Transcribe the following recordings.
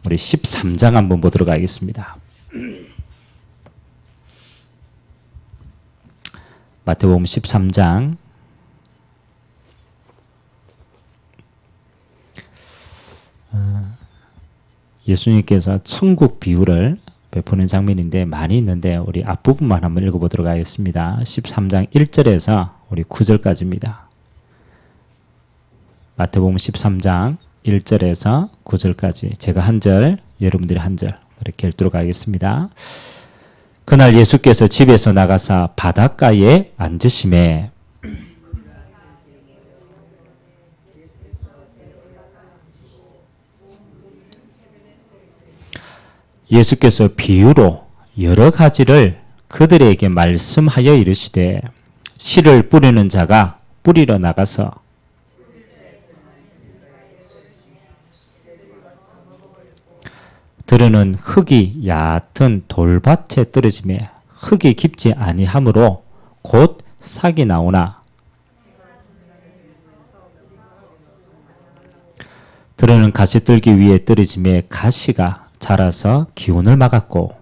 우리 13장 한번 보도록 하겠습니다. 마태복음 13장 예수님께서 천국 비유를 베푸는 장면인데 많이 있는데 우리 앞부분만 한번 읽어보도록 하겠습니다. 13장 1절에서 우리 9절까지입니다. 마태복음 13장 1절에서 9절까지 제가 한 절, 여러분들이 한 절 그렇게 읽도록 하겠습니다. 그날 예수께서 집에서 나가사 바닷가에 앉으심에 예수께서 비유로 여러 가지를 그들에게 말씀하여 이르시되 씨를 뿌리는 자가 뿌리러 나가서 들으는 흙이 얕은 돌밭에 떨어지매 흙이 깊지 아니하므로 곧 싹이 나오나 들으는 가시떨기 위에 떨어지매 가시가 자라서 기운을 막았고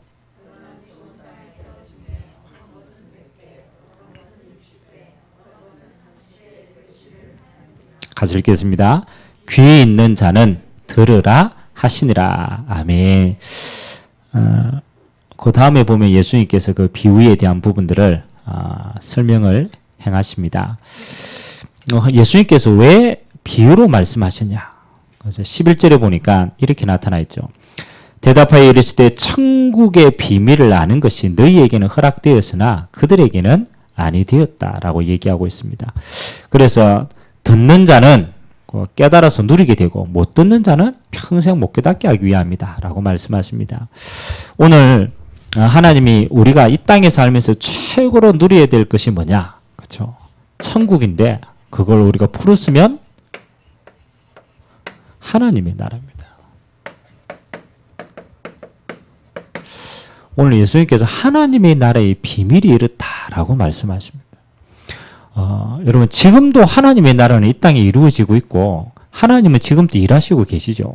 같이 읽겠습니다. 귀 있는 자는 들으라 하시니라. 아멘. 그 다음에 보면 예수님께서 그 비유에 대한 부분들을 설명을 행하십니다. 예수님께서 왜 비유로 말씀하셨냐? 그래서 11절에 보니까 이렇게 나타나 있죠. 대답하여 이르시되 천국의 비밀을 아는 것이 너희에게는 허락되었으나 그들에게는 아니 되었다라고 얘기하고 있습니다. 그래서 듣는 자는 깨달아서 누리게 되고 못 듣는 자는 평생 못 깨닫게 하기 위함이다 라고 말씀하십니다. 오늘 하나님이 우리가 이 땅에 살면서 최고로 누려야 될 것이 뭐냐? 그렇죠? 천국인데 그걸 우리가 풀었으면 하나님의 나라입니다. 오늘 예수님께서 하나님의 나라의 비밀이 이렇다라고 말씀하십니다. 여러분 지금도 하나님의 나라는 이 땅에 이루어지고 있고 하나님은 지금도 일하시고 계시죠.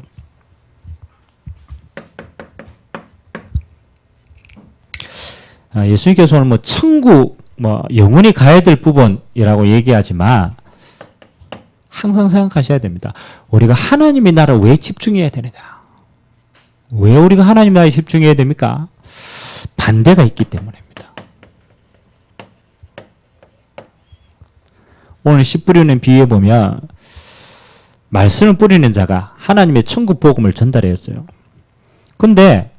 예수님께서 오늘 천국 영원히 가야 될 부분이라고 얘기하지만 항상 생각하셔야 됩니다. 우리가 하나님의 나라에 왜 집중해야 되느냐? 왜 우리가 하나님의 나라에 집중해야 됩니까? 반대가 있기 때문입니다. 오늘 씨 뿌리는 비유에 보면 말씀을 뿌리는 자가 하나님의 천국 복음을 전달했어요. 근데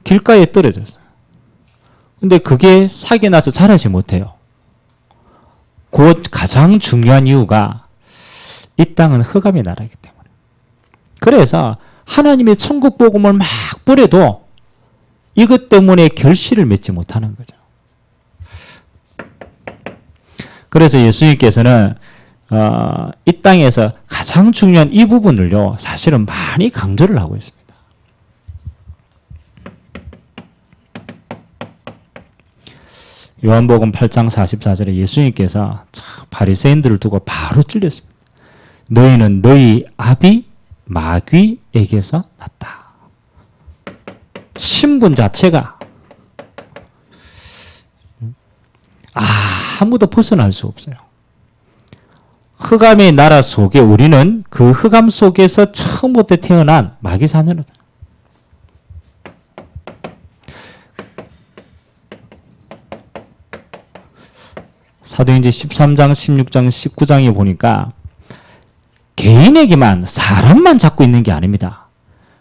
길가에 떨어졌어요. 근데 그게 싹이 나서 자라지 못해요. 그 가장 중요한 이유가 이 땅은 흑암의 나라이기 때문에. 그래서 하나님의 천국 복음을 막 뿌려도 이것 때문에 결실을 맺지 못하는 거죠. 그래서 예수님께서는 이 땅에서 가장 중요한 이 부분을요, 사실은 많이 강조를 하고 있습니다. 요한복음 8장 44절에 예수님께서 바리새인들을 두고 바로 찔렸습니다. 너희는 너희 아비 마귀에게서 났다. 신분 자체가 아무도 벗어날 수 없어요. 흑암의 나라 속에 우리는 그 흑암 속에서 처음부터 태어난 마귀 자녀다. 사도행전 13장, 16장, 19장에 보니까 개인에게만 사람만 잡고 있는 게 아닙니다.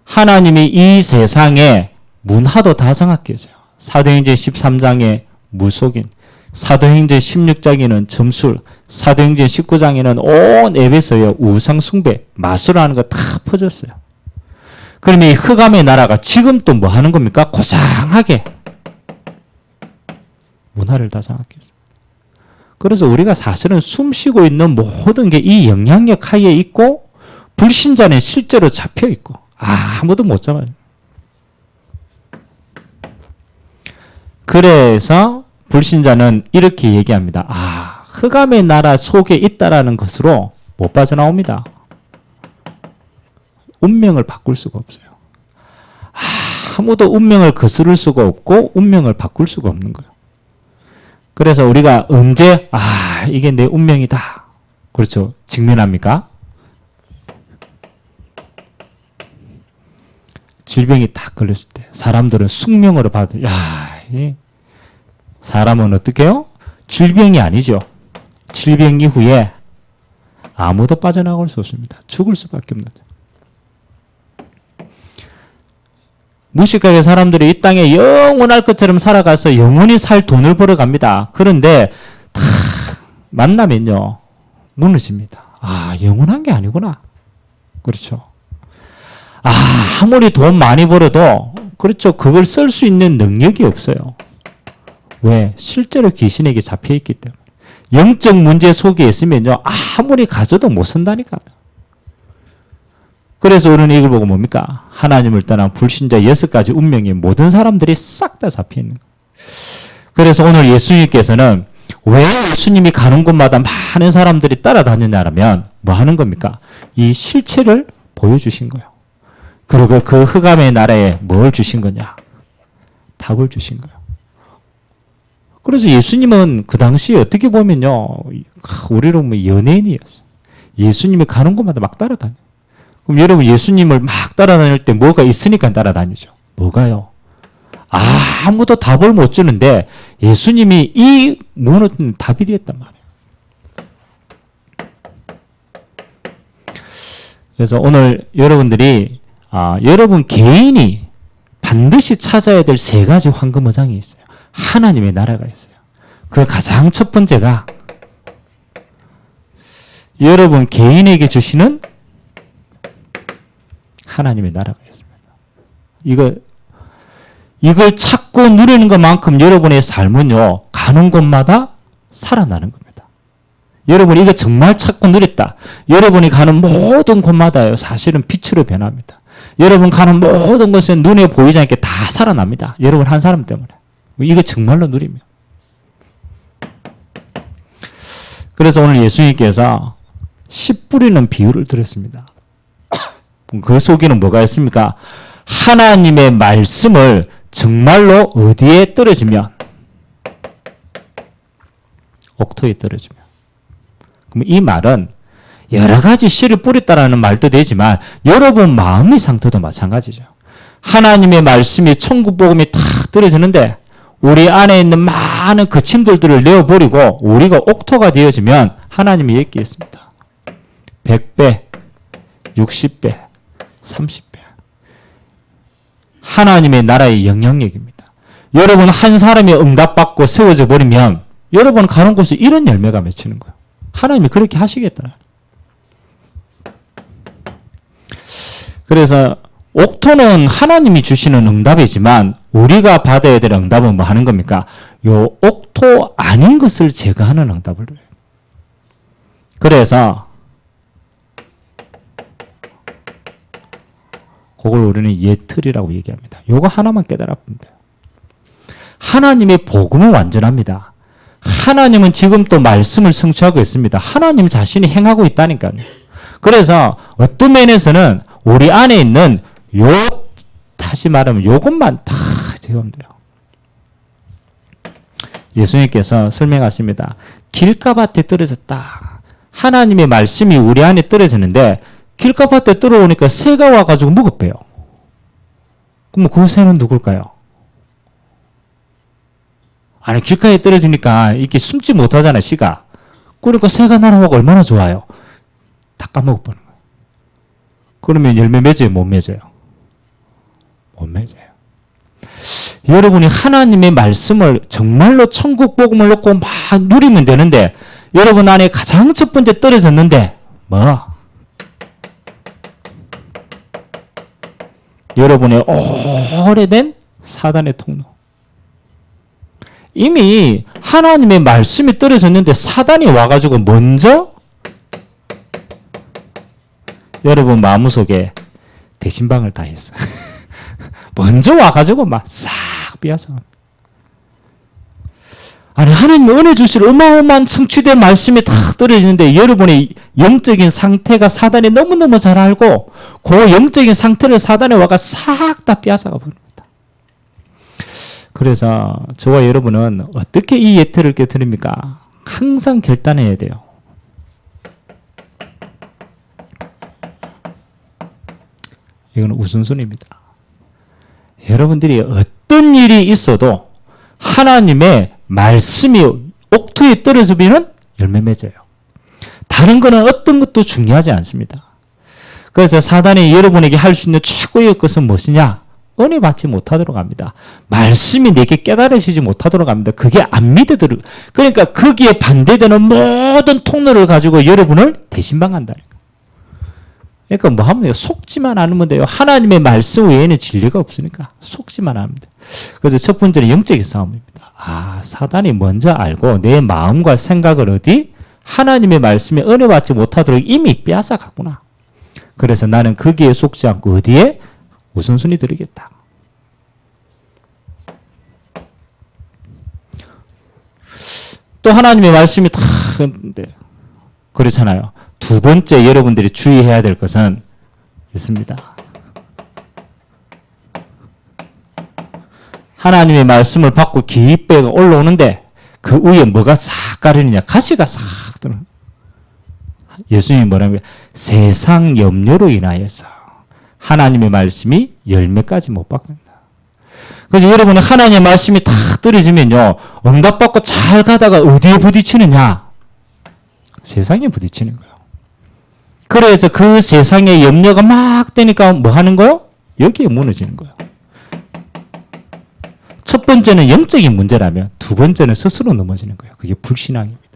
하나님이 이 세상에 문화도 다 장악해서요. 사도행전 13장에 무속인, 사도행전 16장에는 점술, 사도행전 19장에는 온 에베소에 우상 숭배, 마술하는 거 다 퍼졌어요. 그러면 이 흑암의 나라가 지금 또 뭐 하는 겁니까? 고상하게 문화를 다 장악했어요. 그래서 우리가 사실은 숨쉬고 있는 모든 게 이 영향력 하에 있고 불신자는 실제로 잡혀 있고 아무도 못 잡아요. 그래서 불신자는 이렇게 얘기합니다. 흑암의 나라 속에 있다라는 것으로 못 빠져나옵니다. 운명을 바꿀 수가 없어요. 아무도 운명을 거스를 수가 없고 운명을 바꿀 수가 없는 거예요. 그래서 우리가 언제 이게 내 운명이다. 그렇죠. 직면합니까? 질병이 딱 걸렸을 때 사람들은 숙명으로 받아요. 사람은 어떻게 해요? 질병이 아니죠. 질병 이후에 아무도 빠져나갈 수 없습니다. 죽을 수밖에 없는 거죠. 무식하게 사람들이 이 땅에 영원할 것처럼 살아가서 영원히 살 돈을 벌어갑니다. 그런데 다 만나면요 무너집니다. 영원한 게 아니구나. 그렇죠. 아무리 돈 많이 벌어도 그렇죠. 그걸 쓸 수 있는 능력이 없어요. 왜? 실제로 귀신에게 잡혀있기 때문에. 영적 문제 속에 있으면요 아무리 가져도 못 쓴다니까요. 그래서 우리는 이걸 보고 뭡니까? 하나님을 떠난 불신자 6가지 운명이 모든 사람들이 싹 다 잡혀있는 거예요. 그래서 오늘 예수님께서는 왜 예수님이 가는 곳마다 많은 사람들이 따라다니냐면 뭐 하는 겁니까? 이 실체를 보여주신 거예요. 그리고 그 흑암의 나라에 뭘 주신 거냐? 답을 주신 거예요. 그래서 예수님은 그 당시에 어떻게 보면요 우리로 뭐 연예인이었어요. 예수님이 가는 곳마다 막 따라다녀요. 그럼 여러분 예수님을 막 따라다닐 때 뭐가 있으니까 따라다니죠. 뭐가요? 아무도 답을 못 주는데 예수님이 이 무너진 답이 되었단 말이에요. 그래서 오늘 여러분들이 여러분 개인이 반드시 찾아야 될 3가지 황금어장이 있어요. 하나님의 나라가 있어요. 그 가장 첫 번째가 여러분 개인에게 주시는 하나님의 나라가 있습니다. 이걸 찾고 누리는 것만큼 여러분의 삶은요 가는 곳마다 살아나는 겁니다. 여러분이 이거 정말 찾고 누렸다. 여러분이 가는 모든 곳마다요 사실은 빛으로 변합니다. 여러분 가는 모든 것은 눈에 보이지 않게 다 살아납니다. 여러분 한 사람 때문에. 이거 정말로 누리면. 그래서 오늘 예수님께서 씨 뿌리는 비유를 들었습니다. 그 속에는 뭐가 있습니까? 하나님의 말씀을 정말로 어디에 떨어지면? 옥토에 떨어지면. 그럼 이 말은 여러 가지 씨를 뿌렸다라는 말도 되지만 여러분 마음의 상태도 마찬가지죠. 하나님의 말씀이 천국 복음이 탁 떨어지는데 우리 안에 있는 많은 거침돌들을 내어버리고 우리가 옥토가 되어지면 하나님이 얘기했습니다. 100배, 60배, 30배. 하나님의 나라의 영향력입니다. 여러분 한 사람이 응답받고 세워져 버리면 여러분 가는 곳에 이런 열매가 맺히는 거예요. 하나님이 그렇게 하시겠다. 그래서 옥토는 하나님이 주시는 응답이지만 우리가 받아야 될 응답은 뭐 하는 겁니까? 요 옥토 아닌 것을 제거하는 응답을 해요. 그래서 그걸 우리는 예틀이라고 얘기합니다. 요거 하나만 깨달아 보면 돼요. 하나님의 복음은 완전합니다. 하나님은 지금 또 말씀을 성취하고 있습니다. 하나님 자신이 행하고 있다니까요. 그래서 어떤 면에서는 우리 안에 있는 다시 말하면 요것만 다 제거하면 돼요. 예수님께서 설명하십니다. 길가밭에 떨어졌다. 하나님의 말씀이 우리 안에 떨어지는데 길가밭에 떨어오니까 새가 와가지고 먹어빼요. 그럼 그 새는 누굴까요? 아니 길가에 떨어지니까 이렇게 숨지 못하잖아요. 씨가. 그러니까 새가 날아오고 얼마나 좋아요. 다 까먹어버리는 거예요. 그러면 열매 맺어요? 못 맺어요? 못 맺어요. 여러분이 하나님의 말씀을 정말로 천국 복음을 놓고 막 누리면 되는데 여러분 안에 가장 첫 번째 떨어졌는데 뭐? 여러분의 오래된 사단의 통로. 이미 하나님의 말씀이 떨어졌는데 사단이 와가지고 먼저 여러분 마음속에 대신방을 다 했어. 먼저 와가지고 막 싹 빼앗아. 아니 하나님이 은혜 주실 어마어마한 성취된 말씀이 다 떨어지는데 여러분의 영적인 상태가 사단이 너무너무 잘 알고 그 영적인 상태를 사단에 와가 싹 다 빼앗아가 버립니다. 그래서 저와 여러분은 어떻게 이 예틀을 깨뜨립니까? 항상 결단해야 돼요. 이건 우선순위입니다. 여러분들이 어떤 일이 있어도 하나님의 말씀이 옥토에 떨어지면 열매 맺어요. 다른 거는 어떤 것도 중요하지 않습니다. 그래서 사단이 여러분에게 할 수 있는 최고의 것은 무엇이냐? 은혜 받지 못하도록 합니다. 말씀이 내게 깨달으시지 못하도록 합니다. 그게 안 믿어들어. 그러니까 거기에 반대되는 모든 통로를 가지고 여러분을 대신방한다니까. 그러니까 뭐 하면 돼요? 속지만 않으면 돼요. 하나님의 말씀 외에는 진리가 없으니까 속지만 하면 돼요. 그래서 첫 번째는 영적인 싸움입니다. 사단이 먼저 알고 내 마음과 생각을 어디? 하나님의 말씀에 은혜 받지 못하도록 이미 빼앗아갔구나. 그래서 나는 거기에 속지 않고 어디에? 우선순위 드리겠다. 또 하나님의 말씀이 다 그렇잖아요. 두 번째 여러분들이 주의해야 될 것은 있습니다. 하나님의 말씀을 받고 깊이 올라오는데 그 위에 뭐가 싹 가리느냐? 가시가 싹 들어. 예수님이 뭐라고요? 세상 염려로 인하여서 하나님의 말씀이 열매까지 못 받는다. 그래서 여러분은 하나님의 말씀이 다 떨어지면요, 응답받고 잘 가다가 어디에 부딪히느냐? 세상에 부딪히는 거예요. 그래서 그 세상에 염려가 막 되니까 뭐 하는 거요? 여기에 무너지는 거예요. 첫 번째는 영적인 문제라면 두 번째는 스스로 넘어지는 거예요. 그게 불신앙입니다.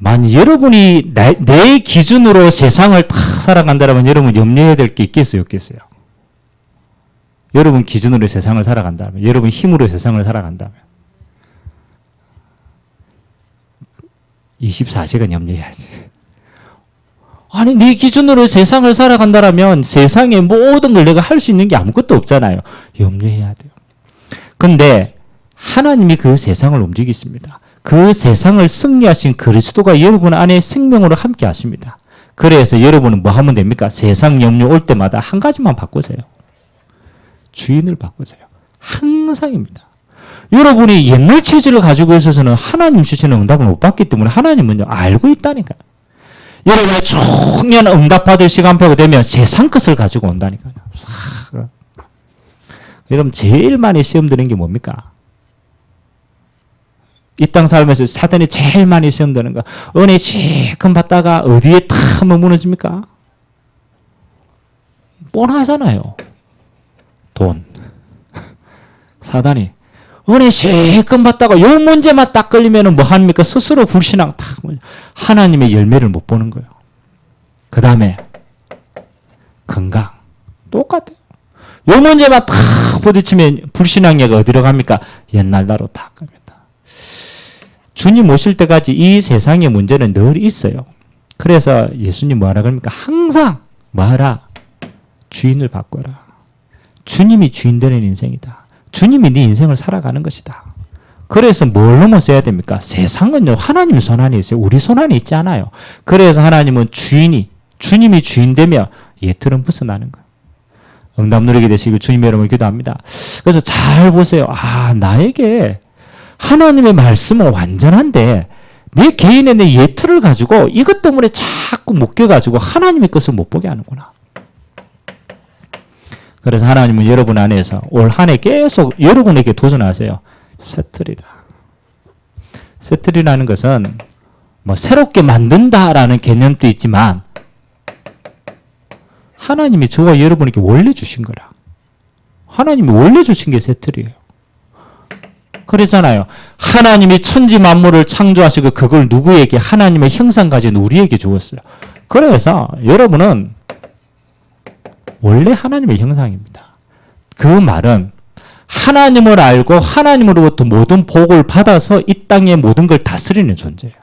만약 여러분이 내 기준으로 세상을 다 살아간다면 여러분 염려해야 될 게 있겠어요? 없겠어요? 여러분 기준으로 세상을 살아간다면, 여러분 힘으로 세상을 살아간다면 24시간 염려해야지. 아니 네 기준으로 세상을 살아간다면 세상의 모든 걸 내가 할 수 있는 게 아무것도 없잖아요. 염려해야 돼요. 근데 하나님이 그 세상을 움직이십니다. 그 세상을 승리하신 그리스도가 여러분 안에 생명으로 함께 하십니다. 그래서 여러분은 뭐 하면 됩니까? 세상 염려 올 때마다 한 가지만 바꾸세요. 주인을 바꾸세요. 항상입니다. 여러분이 옛날 체질을 가지고 있어서는 하나님 주시는 응답을 못 받기 때문에 하나님은요 알고 있다니까요. 여러분의 중요한 응답받을 시간표가 되면 세상 것을 가지고 온다니까요. 여러분 제일 많이 시험 드는 게 뭡니까? 이 땅 살면서 사단이 제일 많이 시험 드는 거. 은혜 실컷 받다가 어디에 탁 한번 무너집니까? 뻔하잖아요. 돈. 사단이 은혜 실컷 받다가 요 문제만 딱 걸리면 뭐 합니까? 스스로 불신앙 탁 하나님의 열매를 못 보는 거예요. 그 다음에 건강 똑같아요. 요 문제만 탁 부딪히면 불신앙이가 어디로 갑니까? 옛날 나로 탁 갑니다. 주님 오실 때까지 이 세상의 문제는 늘 있어요. 그래서 예수님 뭐하라 그럽니까? 항상 뭐하라? 주인을 바꿔라. 주님이 주인 되는 인생이다. 주님이 네 인생을 살아가는 것이다. 그래서 뭘 넘어서야 됩니까? 세상은요 하나님 손 안에 있어요. 우리 손 안에 있지 않아요. 그래서 하나님은 주님이 주인 되며 예틀은 벗어나는 거예요. 응답 누리게 되시고 주님의 이름으로 기도합니다. 그래서 잘 보세요. 나에게 하나님의 말씀은 완전한데 내 개인의 내 예틀을 가지고 이것 때문에 자꾸 묶여가지고 하나님의 것을 못 보게 하는구나. 그래서 하나님은 여러분 안에서 올 한 해 계속 여러분에게 도전하세요. 세틀이다. 세틀이라는 것은 뭐 새롭게 만든다라는 개념도 있지만 하나님이 저와 여러분에게 원래 주신 거라. 하나님이 원래 주신 게 세틀이에요. 그러잖아요. 하나님이 천지 만물을 창조하시고 그걸 누구에게? 하나님의 형상 가진 우리에게 주었어요. 그래서 여러분은 원래 하나님의 형상입니다. 그 말은 하나님을 알고 하나님으로부터 모든 복을 받아서 이 땅의 모든 걸 다스리는 존재예요.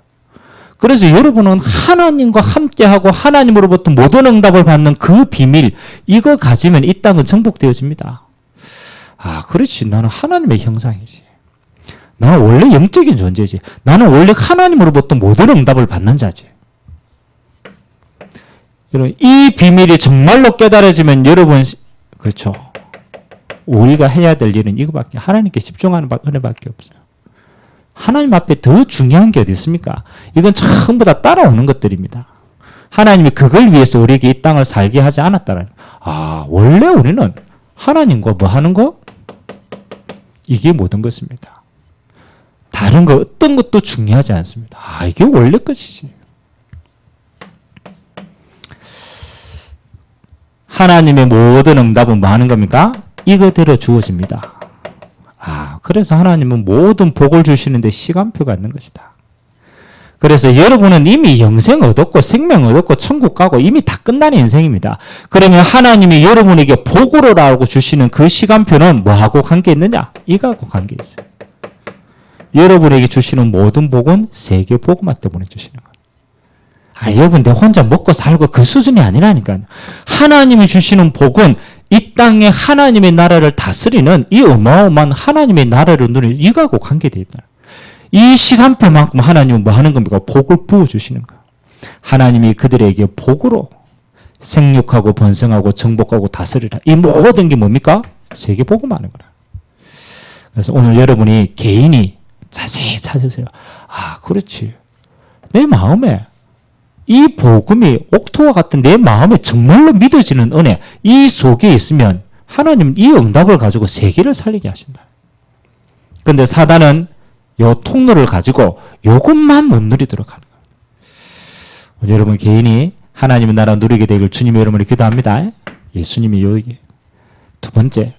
그래서 여러분은 하나님과 함께하고 하나님으로부터 모든 응답을 받는 그 비밀, 이거 가지면 이 땅은 정복되어집니다. 그렇지. 나는 하나님의 형상이지. 나는 원래 영적인 존재지. 나는 원래 하나님으로부터 모든 응답을 받는 자지. 여러분, 이 비밀이 정말로 깨달아지면 여러분 그렇죠. 우리가 해야 될 일은 이거밖에, 하나님께 집중하는 은혜밖에 없어요. 하나님 앞에 더 중요한 게 어디 있습니까? 이건 전부 다 따라오는 것들입니다. 하나님이 그걸 위해서 우리에게 이 땅을 살게 하지 않았다라는. 원래 우리는 하나님과 뭐 하는 거? 이게 모든 것입니다. 다른 거 어떤 것도 중요하지 않습니다. 이게 원래 것이지. 하나님의 모든 응답은 뭐 하는 겁니까? 이거대로 주어집니다. 그래서 하나님은 모든 복을 주시는데 시간표가 있는 것이다. 그래서 여러분은 이미 영생 얻었고 생명 얻었고 천국 가고 이미 다 끝난 인생입니다. 그러면 하나님이 여러분에게 복으로라고 주시는 그 시간표는 뭐하고 관계 있느냐? 이거하고 관계 있어요. 여러분에게 주시는 모든 복은 세계 복음화 때문에 주시는 거예요. 여러분 내 혼자 먹고 살고 그 수준이 아니라니까요. 하나님이 주시는 복은 이 땅에 하나님의 나라를 다스리는 이 어마어마한 하나님의 나라를 누리는 이거하고 관계되어 있다. 이 시간표만큼 하나님은 뭐 하는 겁니까? 복을 부어주시는 거예요. 하나님이 그들에게 복으로 생육하고 번성하고 정복하고 다스리라. 이 모든 게 뭡니까? 세계 복음하는 거라. 그래서 오늘 여러분이 개인이 자세히 찾으세요. 그렇지. 내 마음에 이 복음이 옥토와 같은 내 마음에 정말로 믿어지는 은혜, 이 속에 있으면 하나님은 이 응답을 가지고 세계를 살리게 하신다. 그런데 사단은 요 통로를 가지고 요것만 못 누리도록 하는 거예요. 여러분 개인이 하나님의 나라 누리게 되길 주님의 이름으로 기도합니다. 예수님이 여기. 두 번째,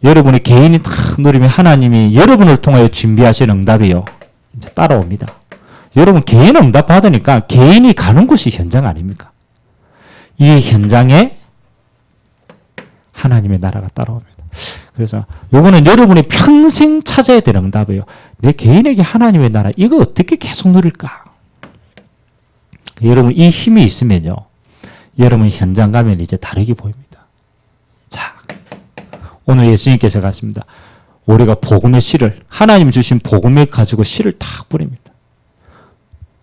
여러분의 개인이 딱 누리면 하나님이 여러분을 통하여 준비하신 응답이요. 이제 따라옵니다. 여러분 개인 응답 받으니까 개인이 가는 곳이 현장 아닙니까? 이 현장에 하나님의 나라가 따라옵니다. 그래서 요거는 여러분이 평생 찾아야 되는 응답이에요. 내 개인에게 하나님의 나라 이거 어떻게 계속 누릴까? 여러분 이 힘이 있으면요. 여러분 현장 가면 이제 다르게 보입니다. 자, 오늘 예수님께서 갔습니다. 우리가 복음의 씨를 하나님 주신 복음을 가지고 씨를 딱 뿌립니다.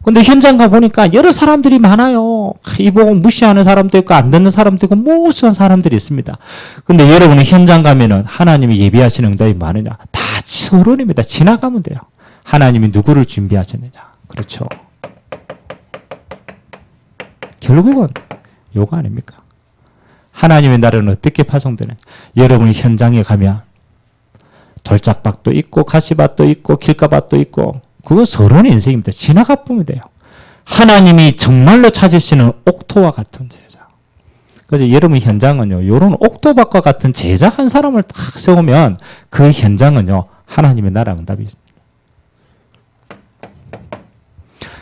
근데 현장 가보니까 여러 사람들이 많아요. 이 복음 무시하는 사람도 있고 안 듣는 사람도 있고 무수한 사람들이 있습니다. 근데 여러분이 현장 가면은 하나님이 예비하시는 응답이 많으냐? 다 서론입니다. 지나가면 돼요. 하나님이 누구를 준비하셨느냐? 그렇죠. 결국은 요거 아닙니까? 하나님의 나라는 어떻게 파송되는? 여러분이 현장에 가면 돌짝밭도 있고 가시밭도 있고 길가밭도 있고 그거 서론의 인생입니다. 지나가 보면 돼요. 하나님이 정말로 찾으시는 옥토와 같은 제자. 그래서 여러분 현장은요. 이런 옥토밭과 같은 제자 한 사람을 딱 세우면 그 현장은요. 하나님의 나라 응답이 있습니다.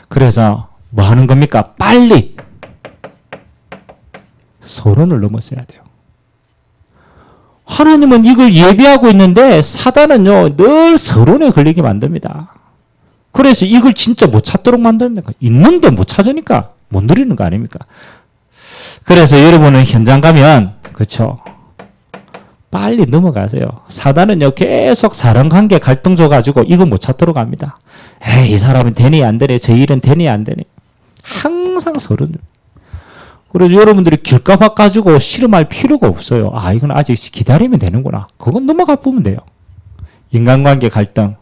그래서 뭐 하는 겁니까? 빨리 서론을 넘어서야 돼요. 하나님은 이걸 예비하고 있는데 사단은요. 늘 서론에 걸리게 만듭니다. 그래서 이걸 진짜 못 찾도록 만드는 있는데 못 찾으니까 못 누리는 거 아닙니까? 그래서 여러분은 현장 가면 그렇죠. 빨리 넘어가세요. 사단은요 계속 사람관계 갈등 줘가지고 이거 못 찾도록 합니다. 이 사람은 되니 안 되니 저 일은 되니 안 되니 항상 서른. 그래서 여러분들이 길가밭 가지고 씨름할 필요가 없어요. 이건 아직 기다리면 되는구나. 그건 넘어가 보면 돼요. 인간관계 갈등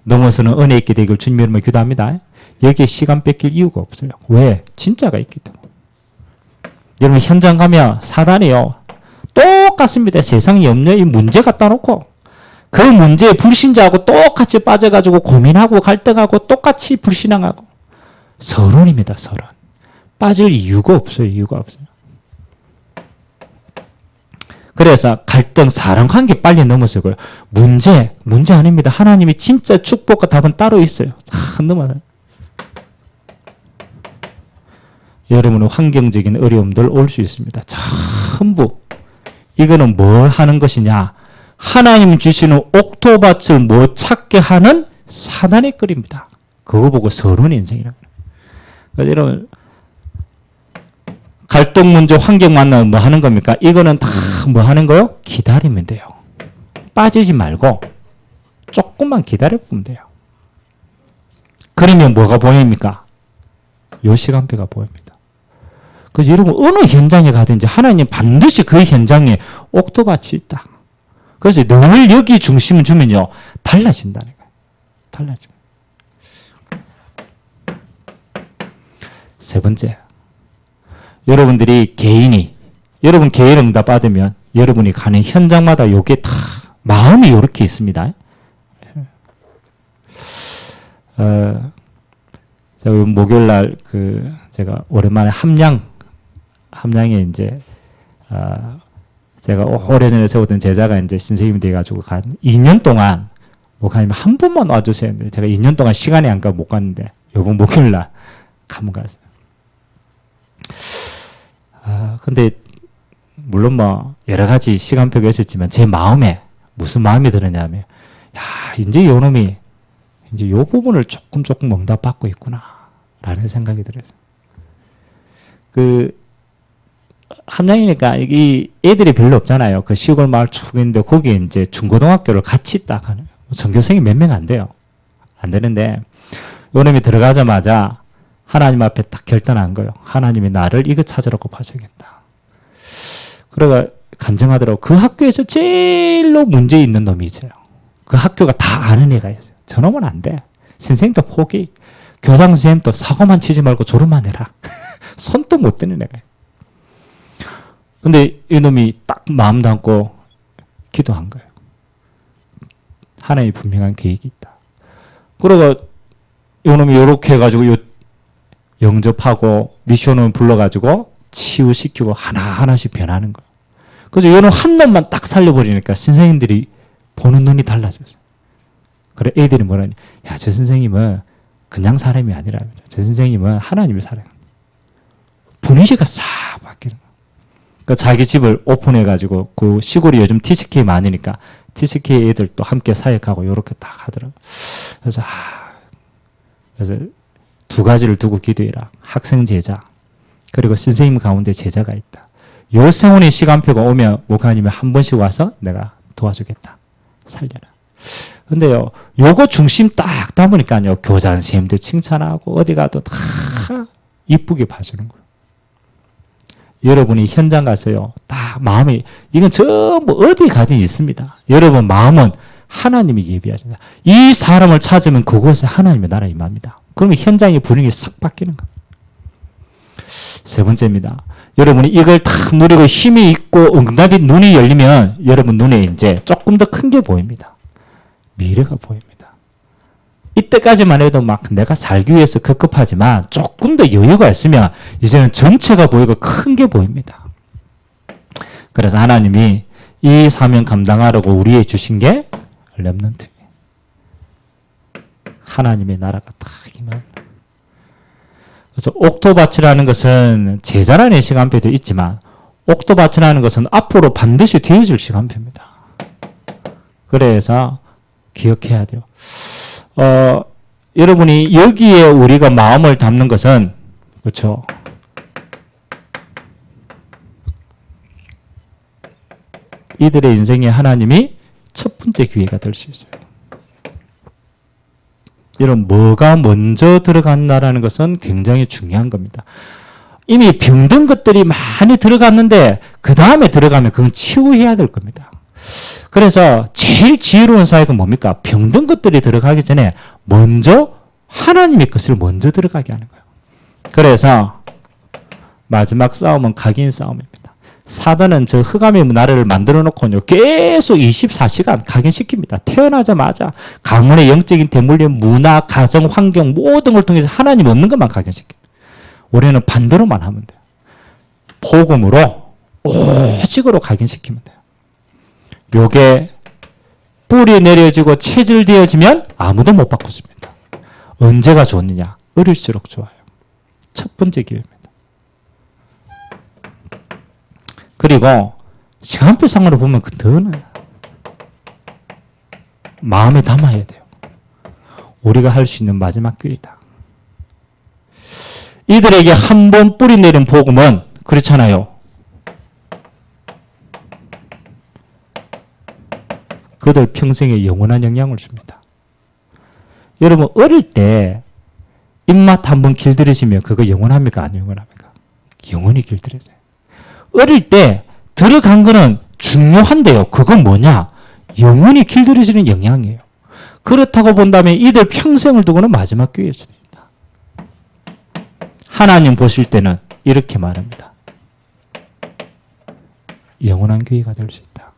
넘어서는 은혜 있게 되길 주님의 이름으로 기도합니다. 여기에 시간 뺏길 이유가 없어요. 왜? 진짜가 있기 때문에. 여러분 현장 가면 사단이요. 똑같습니다. 세상에 없는 이 문제 갖다 놓고 그 문제에 불신자하고 똑같이 빠져가지고 고민하고 갈등하고 똑같이 불신앙하고 서론입니다. 서론. 빠질 이유가 없어요. 이유가 없어요. 그래서 갈등, 사랑관계 빨리 넘어서고요. 문제 아닙니다. 하나님이 진짜 축복과 답은 따로 있어요. 넘어서요. 여러분은 환경적인 어려움들 올 수 있습니다. 전부 이거는 뭐 하는 것이냐? 하나님 주시는 옥토밭을 못 찾게 하는 사단의 끓입니다. 그거 보고 서론 인생이라고. 그러니까 여러분 갈등 문제 환경 만나면 뭐 하는 겁니까? 이거는 다 뭐 하는 거요? 기다리면 돼요. 빠지지 말고 조금만 기다려보면 돼요. 그러면 뭐가 보입니까? 요 시간표가 보입니다. 그래서 여러분 어느 현장에 가든지 하나님 반드시 그 현장에 옥토밭이 있다. 그래서 늘 여기 중심을 주면요 달라진다는 거예요. 달라집니다. 세 번째, 여러분들이 여러분 개인 응답 받으면 여러분이 가는 현장마다 요게 다 마음이 이렇게 있습니다. 목요일 날 제가 오랜만에 함양에 이제 제가 오래전에 세웠던 제자가 이제 선생님이 돼가지고 간 2년 동안 목사님 한 번만 와주세요. 제가 2년 동안 시간이 안 가고 못 갔는데 요번 목요일 날 한번 갔어요. 근데 물론 뭐 여러 가지 시간표가 있었지만 제 마음에 무슨 마음이 들었냐면 야 이제 요 놈이 이제 요 부분을 조금 응답받고 있구나 라는 생각이 들어요. 함양이니까 이 애들이 별로 없잖아요. 그 시골 마을 쭉 있는데 거기에 이제 중고등학교를 같이 딱 하는 전교생이 몇 명 안 돼요. 안 되는데 요 놈이 들어가자마자 하나님 앞에 딱 결단한 거예요. 하나님이 나를 이거 찾으라고 파셔야겠다. 그래가 간증하더라고. 그 학교에서 제일로 문제 있는 놈이 있어요. 그 학교가 다 아는 애가 있어요. 저놈은 안 돼. 선생님도 포기. 교장 선생님도 사고만 치지 말고 졸업만 해라. 손도 못 드는 애가. 근데 이놈이 딱 마음 담고 기도한 거예요. 하나님이 분명한 계획이 있다. 그러고 이놈이 요렇게 해가지고 영접하고 미션을 불러가지고 치유시키고 하나하나씩 변하는 거예요. 그래서 이놈 한 놈만 딱 살려버리니까 선생님들이 보는 눈이 달라졌어요. 그래 애들이 뭐라니? 야, 저 선생님은 그냥 사람이 아니라 저 선생님은 하나님의 사람이야. 분위기가 싹 바뀌는 거야. 그러니까 자기 집을 오픈해가지고 그 시골이 요즘 TCK 많으니까 TCK 애들도 함께 사역하고 요렇게 딱 하더라고. 그래서 두 가지를 두고 기도해라. 학생 제자 그리고 선생님 가운데 제자가 있다. 요 세원의 시간표가 오면 목사님이 한 번씩 와서 내가 도와주겠다. 살려라. 근데요, 요거 중심 딱 담으니까요, 교장 선생님도 칭찬하고, 어디 가도 다 이쁘게 봐주는 거예요. 여러분이 현장 가서요, 딱 마음이, 이건 전부 어디 가든 있습니다. 여러분 마음은 하나님이 예비하신다. 이 사람을 찾으면 그곳에 하나님의 나라 임합니다. 그러면 현장의 분위기 싹 바뀌는 거예요. 세 번째입니다. 여러분이 이걸 딱 누리고 힘이 있고 응답이 눈이 열리면 여러분 눈에 이제 조금 더 큰 게 보입니다. 미래가 보입니다. 이때까지만 해도 막 내가 살기 위해서 급급하지만 조금 더 여유가 있으면 이제는 전체가 보이고 큰 게 보입니다. 그래서 하나님이 이 사명 감당하려고 우리에게 주신 게 렘넌트. 하나님의 나라가 딱 임합니다. 그래서 옥토밭이라는 것은 제자라는 시간표도 있지만 옥토밭이라는 것은 앞으로 반드시 되어질 시간표입니다. 그래서 기억해야 돼요. 여러분이 여기에 우리가 마음을 담는 것은 그렇죠. 이들의 인생에 하나님이 첫 번째 기회가 될 수 있어요. 이런 뭐가 먼저 들어간다라는 것은 굉장히 중요한 겁니다. 이미 병든 것들이 많이 들어갔는데 그 다음에 들어가면 그건 치유해야 될 겁니다. 그래서 제일 지혜로운 사역은 뭡니까? 병든 것들이 들어가기 전에 먼저 하나님의 것을 먼저 들어가게 하는 거예요. 그래서 마지막 싸움은 각인 싸움입니다. 사단은 저 흑암의 나라를 만들어 놓고요. 계속 24시간 각인시킵니다. 태어나자마자 가문의 영적인 대물림, 문화, 가정, 환경 모든 걸 통해서 하나님 없는 것만 각인시킵니다. 우리는 반대로만 하면 돼요. 복음으로 오직으로 각인시키면 돼요. 요게 뿌리 내려지고 체질되어지면 아무도 못 바꾸십니다. 언제가 좋느냐? 어릴수록 좋아요. 첫 번째 기회입니다. 그리고 시간표상으로 보면 그 더는 마음에 담아야 돼요. 우리가 할 수 있는 마지막 기회다. 이들에게 한 번 뿌리 내린 복음은 그렇잖아요. 그들 평생에 영원한 영향을 줍니다. 여러분 어릴 때 입맛 한 번 길들이시면 그거 영원합니까? 안 영원합니까? 영원히 길들여져요. 어릴 때 들어간 거는 중요한데요. 그건 뭐냐? 영원히 길들여지는 영향이에요. 그렇다고 본다면 이들 평생을 두고는 마지막 교회일 수도 있다. 하나님 보실 때는 이렇게 말합니다. 영원한 교회가 될 수 있다.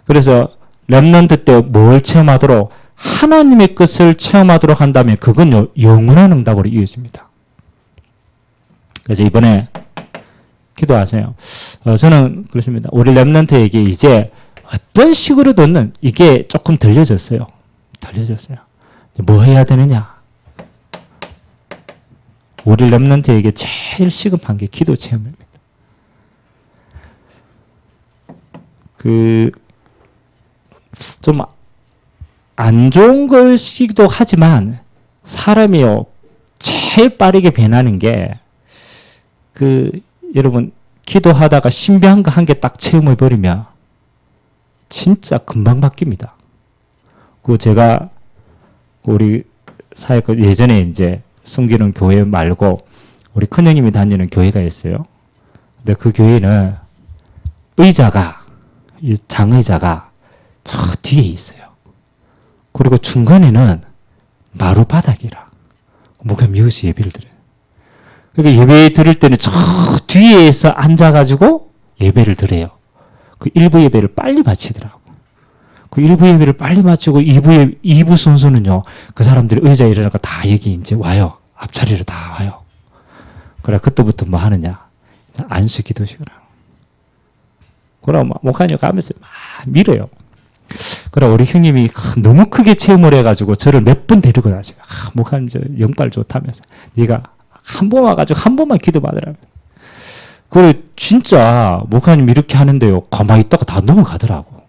그래서 렘넌트 때 뭘 체험하도록? 하나님의 것을 체험하도록 한다면 그건 영원한 응답으로 이어집니다. 그래서 이번에 기도하세요. 저는 그렇습니다. 우리 렘넌트에게 이제 어떤 식으로든 이게 조금 들려졌어요. 뭐 해야 되느냐? 우리 렘넌트에게 제일 시급한 게 기도 체험입니다. 좀 안 좋은 것이기도 하지만 사람이요 제일 빠르게 변하는 게 여러분 기도하다가 신비한 거 한 개 딱 체험해 버리면 진짜 금방 바뀝니다. 제가 우리 사회과 예전에 이제 섬기는 교회 말고 우리 큰형님이 다니는 교회가 있어요. 근데 그 교회는 장의자가 저 뒤에 있어요. 그리고 중간에는 마루 바닥이라 목사님 이것이 예배를 드려요. 그러니까 예배 드릴 때는 저 뒤에서 앉아가지고 예배를 드려요. 그 1부 예배를 빨리 마치더라고. 그 1부 예배를 빨리 마치고 2부 순서는요, 그 사람들이 의자에 일어나가 다 여기 이제 와요. 앞자리로 다 와요. 그래, 그때부터 뭐 하느냐? 안수 기도식을 하고. 그럼 목사님 가면서 막 밀어요. 그래, 우리 형님이 너무 크게 체험을 해가지고 저를 몇 번 데리고 나서 목사님 저 영빨 좋다면서 네가 한 번 와가지고 한 번만 기도받으라면. 그래, 진짜 목사님 이렇게 하는데요. 가만히 있다가 다 넘어가더라고.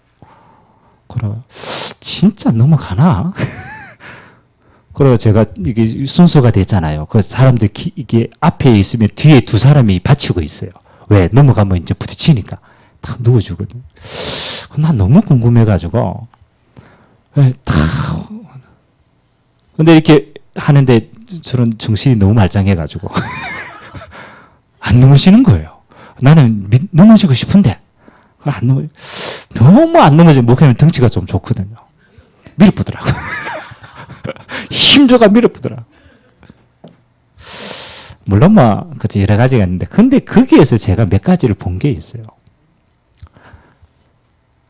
그래, 진짜 넘어가나? 그래서 제가 이게 순서가 됐잖아요. 그 사람들 이게 앞에 있으면 뒤에 두 사람이 받치고 있어요. 왜? 넘어가면 이제 부딪히니까 다 누워주거든. 난 너무 궁금해가지고 근데 이렇게 하는데 저는 정신이 너무 말짱해가지고 안 넘어지는 거예요. 나는 넘어지고 싶은데 너무 안 넘어지면 목사님 덩치가 좀 좋거든요. 밀어붙더라고. 힘줘가 밀어붙더라고. 물론 뭐 여러 가지가 있는데 근데 거기에서 제가 몇 가지를 본 게 있어요.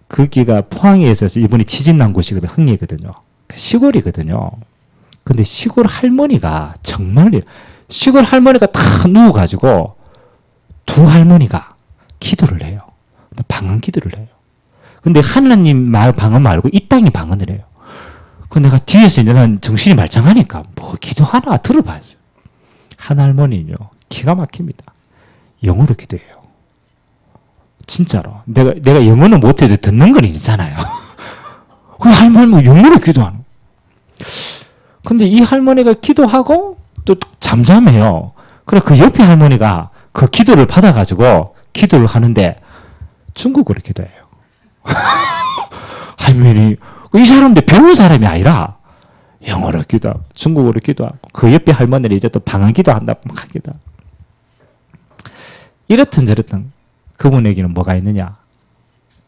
거기가 포항에 있어서 이번에 지진 난 곳이거든. 흥리거든요. 시골이거든요. 근데 시골 할머니가 정말 시골 할머니가 다 누워가지고 두 할머니가 기도를 해요. 방언 기도를 해요. 근데 하나님 방언 말고 이 땅에 방언을 해요. 그 내가 뒤에서 이제 난 정신이 말짱하니까 뭐 기도하나 들어봐야죠. 한 할머니는요 기가 막힙니다. 영어로 기도해요. 진짜로. 내가 영어는 못해도 듣는 건 있잖아요. 그 할머니 영어로 기도하는. 근데 이 할머니가 기도하고 또 잠잠해요. 그래 그 옆에 할머니가 그 기도를 받아가지고 기도를 하는데 중국어로 기도해요. 할머니 이 사람들 배운 사람이 아니라 영어로 기도하고 중국어로 기도하고 그 옆에 할머니를 이제 또 방언 기도한다고 막 하기도 하고. 이렇든 저렇든 그분에게는 뭐가 있느냐?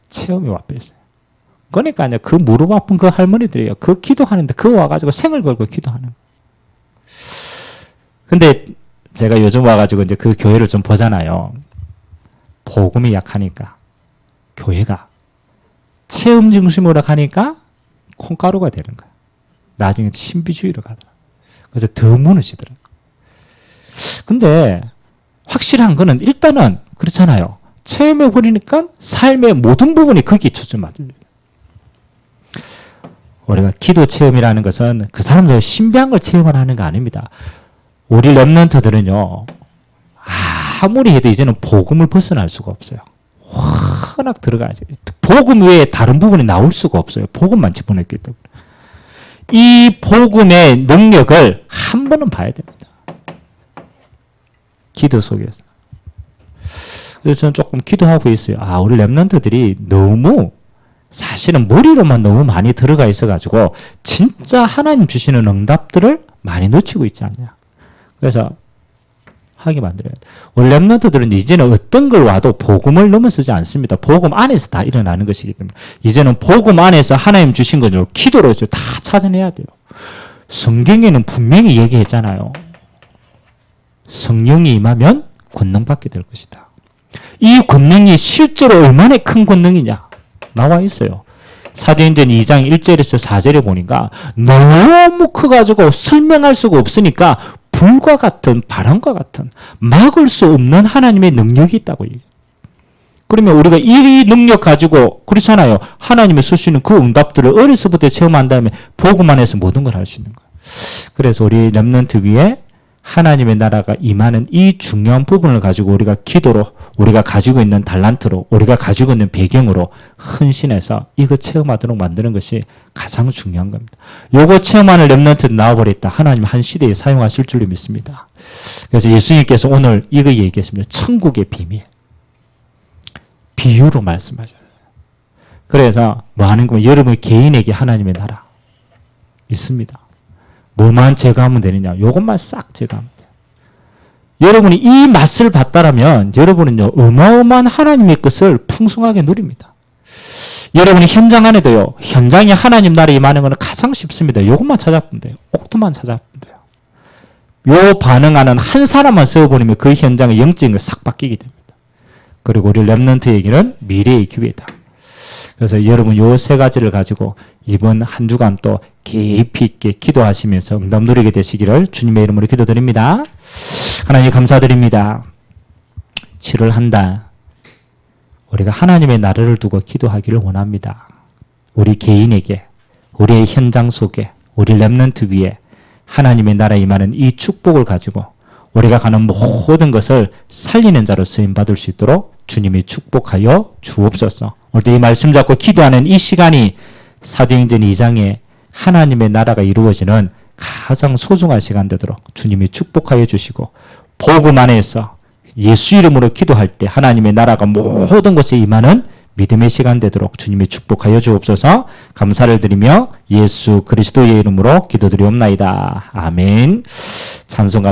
체험이 와ppe 있어요. 그러니까 그 무릎 아픈 그 할머니들이에요. 그 기도하는데 그거 와가지고 생을 걸고 기도하는. 근데 제가 요즘 와가지고 이제 그 교회를 좀 보잖아요. 복음이 약하니까 교회가 체험 중심으로 가니까 콩가루가 되는 거야. 나중에 신비주의로 가더라. 그래서 더 무너지더라. 근데 확실한 거는 일단은 그렇잖아요. 체험해 버리니까 삶의 모든 부분이 거기에 초점맞아요. 우리가 기도 체험이라는 것은 그 사람들 신비한 걸 체험하는 거 아닙니다. 우리 렘넌트들은요, 아무리 해도 이제는 복음을 벗어날 수가 없어요. 워낙 들어가야지. 복음 외에 다른 부분이 나올 수가 없어요. 복음만 집어넣기 때문에. 이 복음의 능력을 한 번은 봐야 됩니다. 기도 속에서. 그래서 저는 조금 기도하고 있어요. 우리 렘넌트들이 너무 사실은 머리로만 너무 많이 들어가 있어가지고 진짜 하나님 주시는 응답들을 많이 놓치고 있지 않냐. 그래서 하게 만들어야 돼. 우리 렘넌트들은 이제는 어떤 걸 와도 복음을 넘어서지 않습니다. 복음 안에서 다 일어나는 것이기 때문에 이제는 복음 안에서 하나님 주신 것을 기도로 다 찾아내야 돼요. 성경에는 분명히 얘기했잖아요. 성령이 임하면 권능 받게 될 것이다. 이 권능이 실제로 얼마나 큰 권능이냐 나와 있어요. 사도행전 2장 1절에서 4절에 보니까 너무 커가지고 설명할 수가 없으니까 불과 같은 바람과 같은 막을 수 없는 하나님의 능력이 있다고 얘기해요. 그러면 우리가 이 능력 가지고 그렇잖아요. 하나님의 쓰시는 그 응답들을 어려서부터 체험한 다음에 복음 안에서 모든 걸 할 수 있는 거예요. 그래서 우리 렘넌트 위에 하나님의 나라가 임하는 이 중요한 부분을 가지고 우리가 기도로 우리가 가지고 있는 달란트로 우리가 가지고 있는 배경으로 헌신해서 이거 체험하도록 만드는 것이 가장 중요한 겁니다. 요거 체험하는 렘넌트 나와버렸다. 하나님 한 시대에 사용하실 줄로 믿습니다. 그래서 예수님께서 오늘 이거 얘기했습니다. 천국의 비밀. 비유로 말씀하셔요. 그래서 뭐 하는 거면 여러분 개인에게 하나님의 나라 있습니다. 뭐만 제거하면 되느냐? 요것만 싹 제거하면 돼요. 여러분이 이 맛을 봤다라면 여러분은요 어마어마한 하나님의 것을 풍성하게 누립니다. 여러분이 현장 안에도요 현장에 하나님 나라에 임하는 것은 가장 쉽습니다. 요것만 찾아보면 돼요. 옥토만 찾아보면 돼요. 요 반응하는 한 사람만 세워버리면 그 현장의 영적인 걸 싹 바뀌게 됩니다. 그리고 우리 렘넌트에게는 미래의 기회다. 그래서 여러분 요 세 가지를 가지고 이번 한 주간 또 깊이 있게 기도하시면서 응답 누리게 되시기를 주님의 이름으로 기도드립니다. 하나님 감사드립니다. 7월 한 달 우리가 하나님의 나라를 두고 기도하기를 원합니다. 우리 개인에게 우리의 현장 속에 우리 렘넌트 위에 하나님의 나라에 임하는 이 축복을 가지고 우리가 가는 모든 것을 살리는 자로 쓰임받을 수 있도록 주님이 축복하여 주옵소서. 오늘 이 말씀 잡고 기도하는 이 시간이 사도행전 2장에 하나님의 나라가 이루어지는 가장 소중한 시간 되도록 주님이 축복하여 주시고 복음 안에서 예수 이름으로 기도할 때 하나님의 나라가 모든 곳에 임하는 믿음의 시간 되도록 주님이 축복하여 주옵소서. 감사를 드리며 예수 그리스도의 이름으로 기도드리옵나이다. 아멘. 찬송가